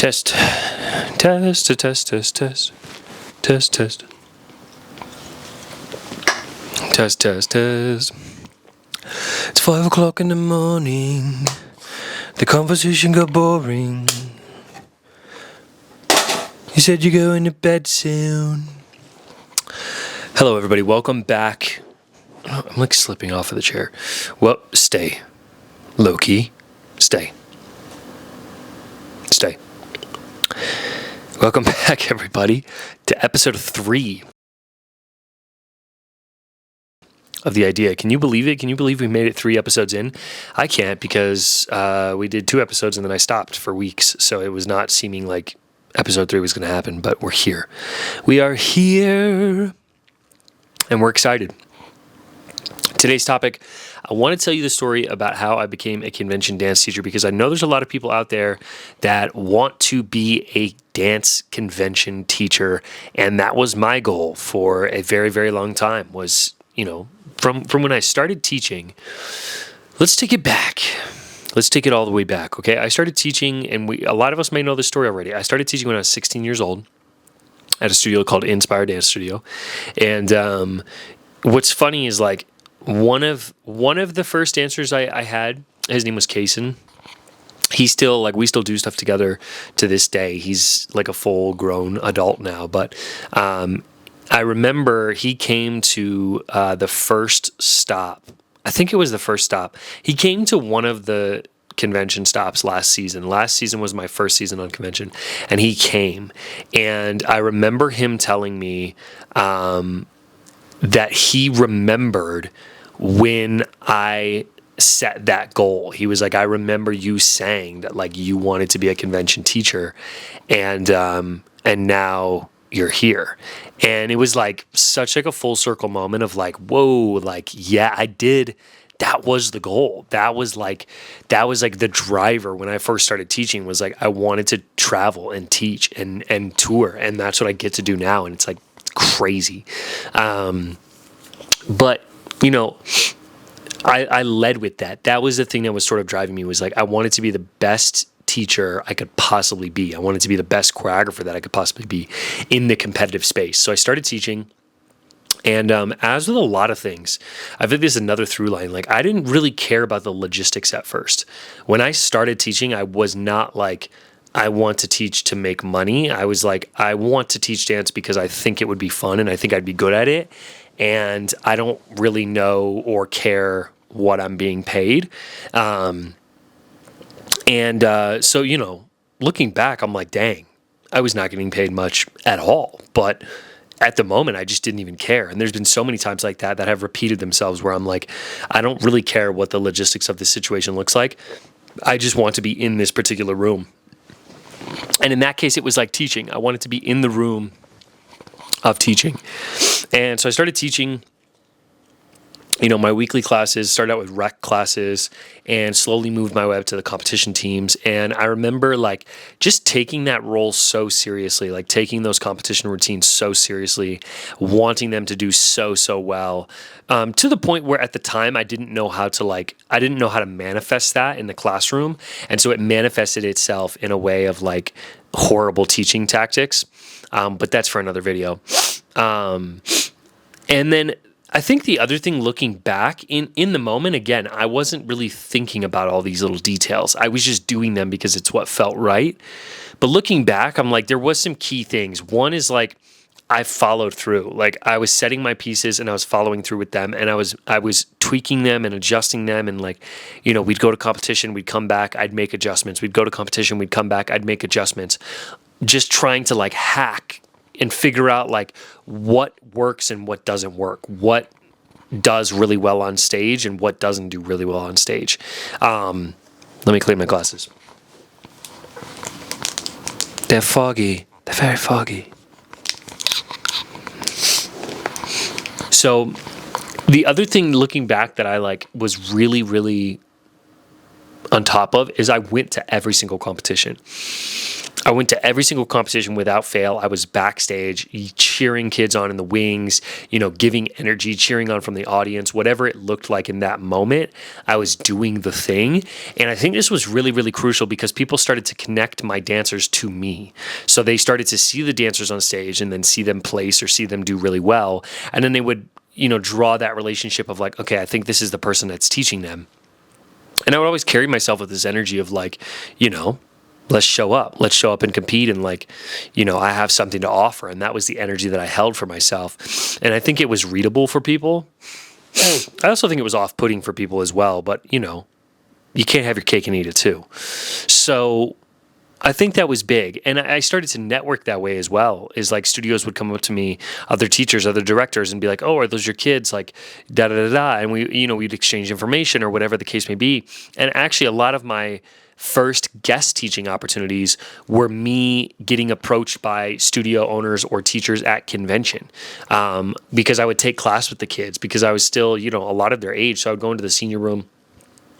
Test. Test, test, test, test, test. Test, test. Test, test, test. It's 5 o'clock in the morning. The conversation got boring. You said you're going to bed soon. Hello, everybody. Welcome back. I'm like slipping off of the chair. Well, stay. Loki. Stay. Stay. Welcome back, everybody, to episode 3 of The Idea. Can you believe it? Can you believe we made it 3 episodes in? I can't because we did 2 episodes and then I stopped for weeks. So it was not seeming like episode 3 was going to happen, but we're here. We are here and we're excited. Today's topic, I want to tell you the story about how I became a convention dance teacher because I know there's a lot of people out there that want to be a dance convention teacher, and that was my goal for a very, very long time was, from when I started teaching. Let's take it back. Let's take it all the way back, okay? I started teaching, and a lot of us may know this story already. I started teaching when I was 16 years old at a studio called Inspire Dance Studio, and what's funny is like, one of the first dancers I had, his name was Kason. He still, we still do stuff together to this day. He's like a full grown adult now. But I remember he came to the first stop. I think it was the first stop. He came to one of the convention stops last season. Last season was my first season on convention. And he came. And I remember him telling me that he remembered when I set that goal. He was like, I remember you saying that you wanted to be a convention teacher and now you're here. And it was such a full circle moment of whoa, yeah, I did. That was the goal. That was the driver when I first started teaching was I wanted to travel and teach and tour. And that's what I get to do now. And it's crazy. But I led with that. That was the thing that was sort of driving me was I wanted to be the best teacher I could possibly be. I wanted to be the best choreographer that I could possibly be in the competitive space. So I started teaching. And as with a lot of things, I think there's another through line. I didn't really care about the logistics at first. When I started teaching, I was not I want to teach to make money. I was I want to teach dance because I think it would be fun and I think I'd be good at it. And I don't really know or care what I'm being paid. So, looking back, I'm dang, I was not getting paid much at all. But at the moment, I just didn't even care. And there's been so many times like that have repeated themselves where I'm I don't really care what the logistics of this situation looks like. I just want to be in this particular room. And in that case, it was teaching. I wanted to be in the room of teaching. And so I started teaching, my weekly classes, started out with rec classes and slowly moved my way up to the competition teams. And I remember just taking that role so seriously, taking those competition routines so seriously, wanting them to do so well, to the point where at the time I didn't know how to manifest that in the classroom. And so it manifested itself in a way of horrible teaching tactics. But that's for another video. And then I think the other thing looking back in the moment, again, I wasn't really thinking about all these little details. I was just doing them because it's what felt right. But looking back, I'm there was some key things. One is I followed through. I was setting my pieces and I was following through with them and I was tweaking them and adjusting them and we'd go to competition, we'd come back, I'd make adjustments. We'd go to competition, we'd come back, I'd make adjustments. Just trying to hack and figure out what works and what doesn't work, what does really well on stage and what doesn't do really well on stage. Let me clean my glasses. They're foggy. They're very foggy. So the other thing looking back that I was really, really on top of is I went to every single competition. I went to every single competition without fail. I was backstage cheering kids on in the wings, giving energy, cheering on from the audience, whatever it looked like in that moment. I was doing the thing. And I think this was really, really crucial because people started to connect my dancers to me. So they started to see the dancers on stage and then see them place or see them do really well. And then they would, draw that relationship of like, okay, I think this is the person that's teaching them. And I would always carry myself with this energy of like, let's show up and compete. And like, I have something to offer. And that was the energy that I held for myself. And I think it was readable for people. I also think it was off-putting for people as well. But, you can't have your cake and eat it too. So I think that was big. And I started to network that way as well. Is like studios would come up to me, other teachers, other directors, and be like, oh, are those your kids? Like, da da da da. And we'd exchange information or whatever the case may be. And actually, a lot of my first guest teaching opportunities were me getting approached by studio owners or teachers at convention, because I would take class with the kids because I was still, a lot of their age. So I would go into the senior room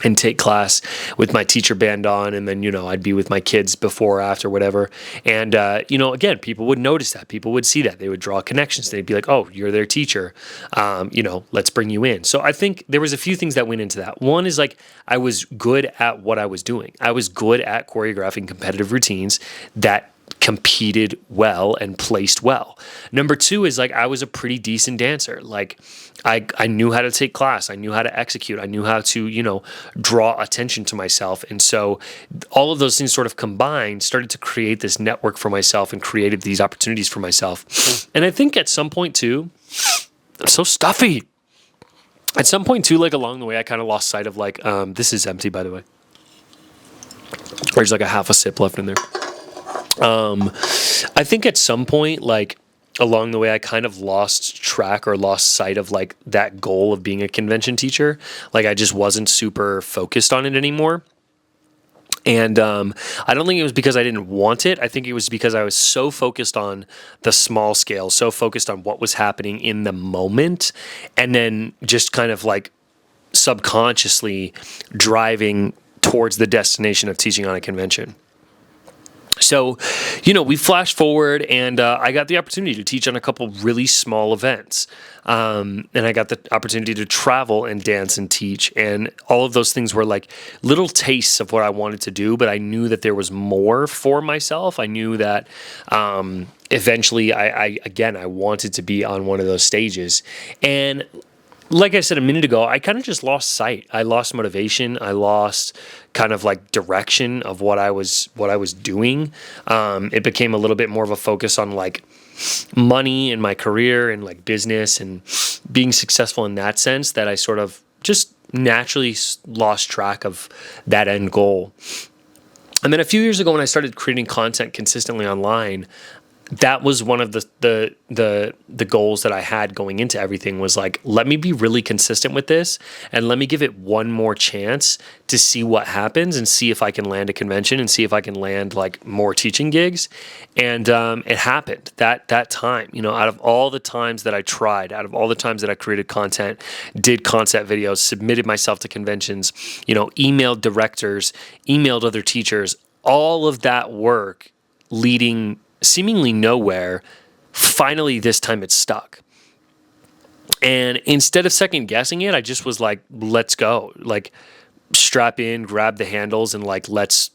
and take class with my teacher band on, and then, I'd be with my kids before or after, whatever. And, again, people would notice that. People would see that. They would draw connections. They'd be like, oh, you're their teacher. Let's bring you in. So I think there was a few things that went into that. One is like I was good at what I was doing. I was good at choreographing competitive routines that competed well and placed well. Number two is like I was a pretty decent dancer. Like I knew how to take class. I knew how to execute. I knew how to, draw attention to myself. And so all of those things sort of combined started to create this network for myself and created these opportunities for myself. And I think at some point too, I'm so stuffy. At some point too, like along the way, I kind of lost sight of like, this is empty, by the way. There's like a half a sip left in there. I think at some point, like along the way, I kind of lost track or lost sight of like that goal of being a convention teacher. Like I just wasn't super focused on it anymore. And I don't think it was because I didn't want it. I think it was because I was so focused on the small scale, so focused on what was happening in the moment, and then just kind of like subconsciously driving towards the destination of teaching on a convention. So, we flash forward and I got the opportunity to teach on a couple really small events. And I got the opportunity to travel and dance and teach. And all of those things were like little tastes of what I wanted to do, but I knew that there was more for myself. I knew that eventually I wanted to be on one of those stages. And like I said a minute ago, I kind of just lost sight. I lost motivation. I lost kind of like direction of what I was doing. It became a little bit more of a focus on like money and my career and like business and being successful in that sense, that I sort of just naturally lost track of that end goal. And then a few years ago, when I started creating content consistently online, that was one of the goals that I had going into everything, was like, let me be really consistent with this and let me give it one more chance to see what happens and see if I can land a convention and see if I can land like more teaching gigs. And it happened that time, out of all the times that I tried, out of all the times that I created content, did concept videos, submitted myself to conventions, emailed directors, emailed other teachers, all of that work leading seemingly nowhere, finally this time it stuck. And instead of second guessing it, I just was like, let's go. Like strap in, grab the handles, and like let's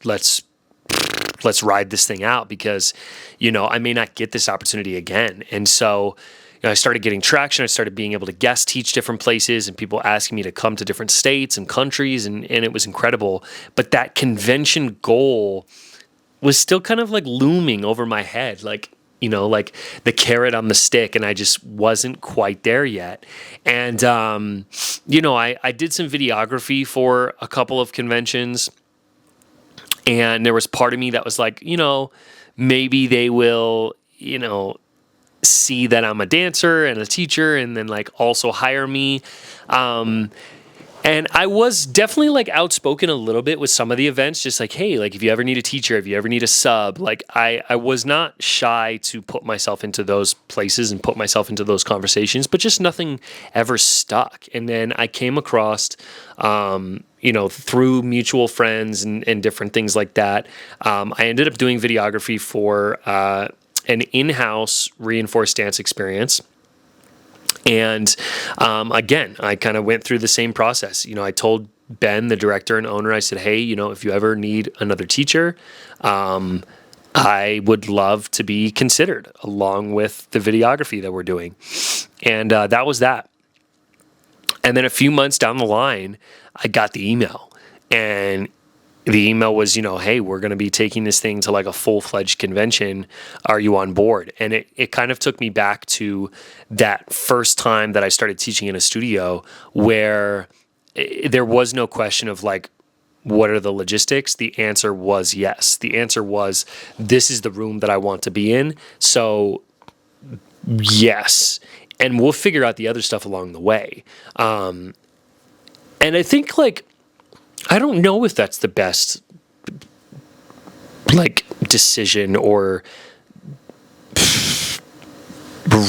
ride this thing out, because I may not get this opportunity again. And so I started getting traction. I started being able to guest teach different places and people asking me to come to different states and countries, and it was incredible. But that convention goal was still kind of like looming over my head, like the carrot on the stick, and I just wasn't quite there yet. And I did some videography for a couple of conventions, and there was part of me that was like, maybe they will, see that I'm a dancer and a teacher, and then like also hire me. And I was definitely like outspoken a little bit with some of the events, just like, hey, like if you ever need a teacher, if you ever need a sub, like I was not shy to put myself into those places and put myself into those conversations, but just nothing ever stuck. And then I came across, through mutual friends and different things like that, I ended up doing videography for an in-house reinforced dance experience. And again, I kind of went through the same process. I told Ben, the director and owner, I said, hey, if you ever need another teacher, I would love to be considered along with the videography that we're doing. And that was that. And then a few months down the line, I got the email. And the email was, hey, we're going to be taking this thing to like a full-fledged convention. Are you on board? And it kind of took me back to that first time that I started teaching in a studio where there was no question of like, what are the logistics? The answer was yes. The answer was, this is the room that I want to be in. So yes. And we'll figure out the other stuff along the way. And I think like, I don't know if that's the best like decision or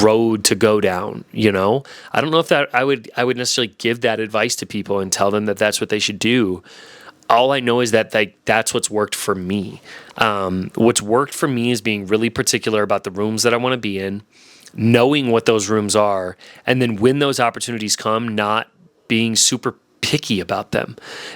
road to go down, I don't know if that I would necessarily give that advice to people and tell them that that's what they should do. All I know is that that's what's worked for me. What's worked for me is being really particular about the rooms that I want to be in, knowing what those rooms are, and then when those opportunities come, not being super picky about them,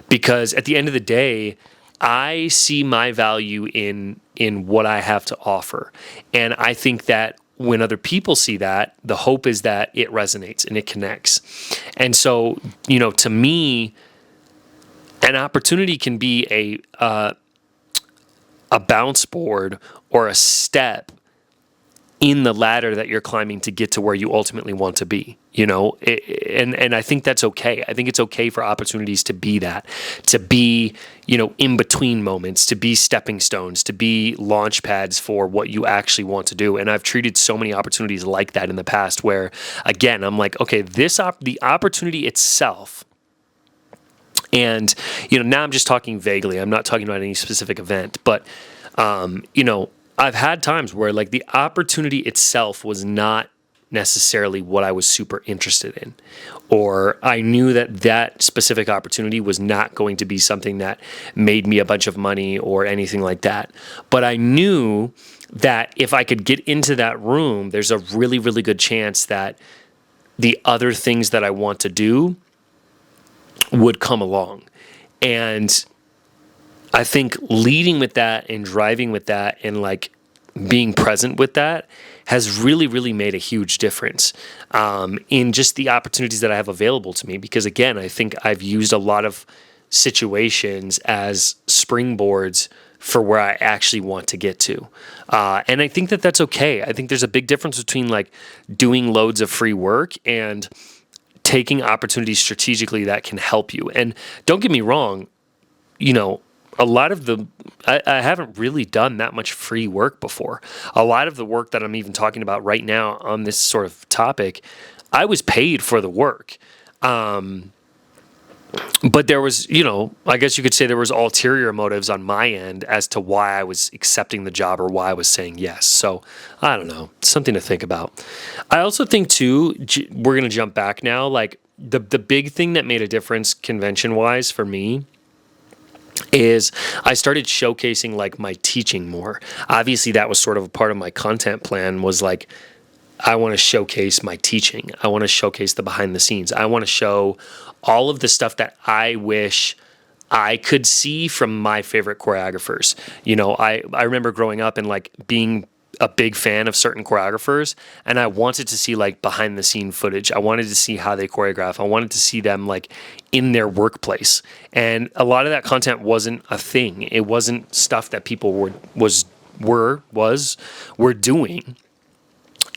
because at the end of the day, I see my value in what I have to offer. And I think that when other people see that, the hope is that it resonates and it connects. And so, to me, an opportunity can be a bounce board or a step in the ladder that you're climbing to get to where you ultimately want to be, and I think that's okay. I think it's okay for opportunities to be that, to be, in between moments, to be stepping stones, to be launch pads for what you actually want to do. And I've treated so many opportunities like that in the past where, again, I'm like, okay, the opportunity itself. And, now I'm just talking vaguely. I'm not talking about any specific event, but, I've had times where like the opportunity itself was not necessarily what I was super interested in, or I knew that specific opportunity was not going to be something that made me a bunch of money or anything like that. But I knew that if I could get into that room, there's a really, really good chance that the other things that I want to do would come along. And I think leading with that and driving with that and like being present with that has really, really made a huge difference in just the opportunities that I have available to me. Because again, I think I've used a lot of situations as springboards for where I actually want to get to. And I think that that's okay. I think there's a big difference between like doing loads of free work and taking opportunities strategically that can help you. And don't get me wrong, a lot of I haven't really done that much free work before. A lot of the work that I'm even talking about right now on this sort of topic, I was paid for the work. But there was, I guess you could say there was ulterior motives on my end as to why I was accepting the job or why I was saying yes. So I don't know, something to think about. I also think too, we're going to jump back now. Like the big thing that made a difference convention wise for me is I started showcasing like my teaching more. Obviously that was sort of a part of my content plan, was like, I want to showcase my teaching. I want to showcase the behind the scenes. I want to show all of the stuff that I wish I could see from my favorite choreographers. I remember growing up and like being a big fan of certain choreographers, and I wanted to see like behind the scene footage. I wanted to see how they choreograph. I wanted to see them like in their workplace. And a lot of that content wasn't a thing. It wasn't stuff that people were doing.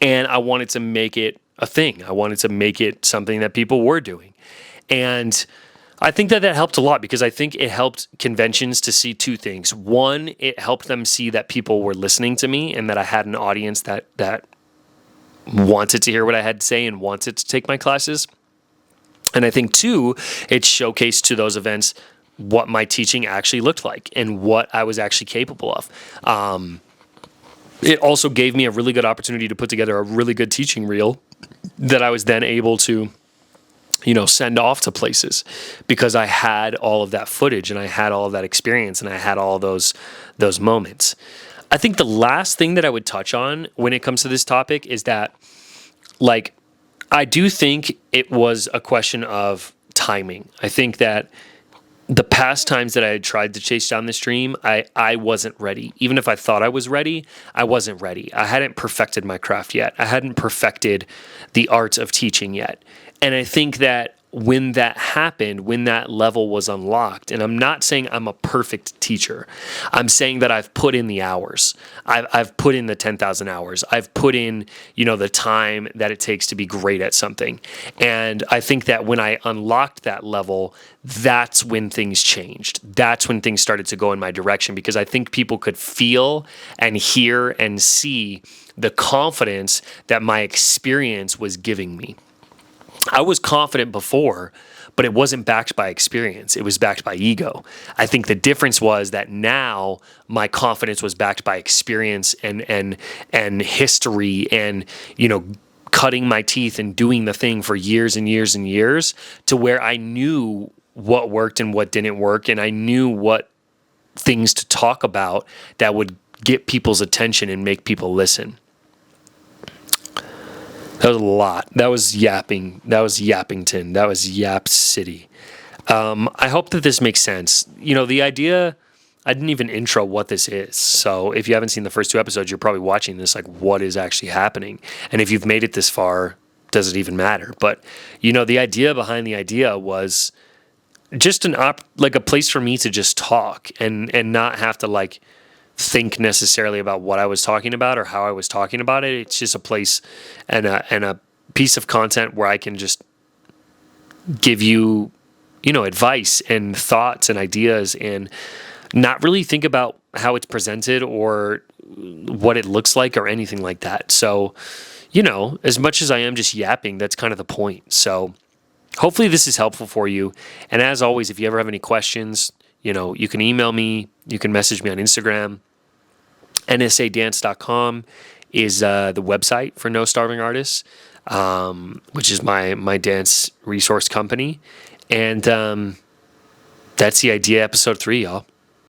And I wanted to make it a thing. I wanted to make it something that people were doing. And I think that helped a lot, because I think it helped conventions to see two things. One, it helped them see that people were listening to me and that I had an audience that wanted to hear what I had to say and wanted to take my classes. And I think too, it showcased to those events what my teaching actually looked like and what I was actually capable of. It also gave me a really good opportunity to put together a really good teaching reel that I was then able to, send off to places, because I had all of that footage and I had all of that experience and I had all those moments. I think the last thing that I would touch on when it comes to this topic is that, like, I do think it was a question of timing. I think that the past times that I had tried to chase down this dream, I wasn't ready. Even if I thought I was ready, I wasn't ready. I hadn't perfected my craft yet. I hadn't perfected the art of teaching yet. And I think that when that happened, when that level was unlocked, and I'm not saying I'm a perfect teacher, I'm saying that I've put in the hours. I've put in the 10,000 hours. I've put in, the time that it takes to be great at something. And I think that when I unlocked that level, that's when things changed. That's when things started to go in my direction, because I think people could feel and hear and see the confidence that my experience was giving me. I was confident before, but it wasn't backed by experience. It was backed by ego. I think the difference was that now my confidence was backed by experience and history and, cutting my teeth and doing the thing for years and years and years, to where I knew what worked and what didn't work. And I knew what things to talk about that would get people's attention and make people listen. That was a lot. That was yapping. That was Yappington. That was Yap City. I hope that this makes sense. The idea, I didn't even intro what this is. So if you haven't seen the first 2 episodes, you're probably watching this like, what is actually happening? And if you've made it this far, does it even matter? But, the idea behind the idea was just a place for me to just talk and not have to think necessarily about what I was talking about or how I was talking about it. It's just a place and a piece of content where I can just give you, advice and thoughts and ideas, and not really think about how it's presented or what it looks like or anything like that. So, as much as I am just yapping, that's kind of the point. So hopefully this is helpful for you. And as always, if you ever have any questions, you can email me, you can message me on Instagram. nsadance.com is the website for No Starving Artists, which is my dance resource company. And that's the idea, episode 3, y'all.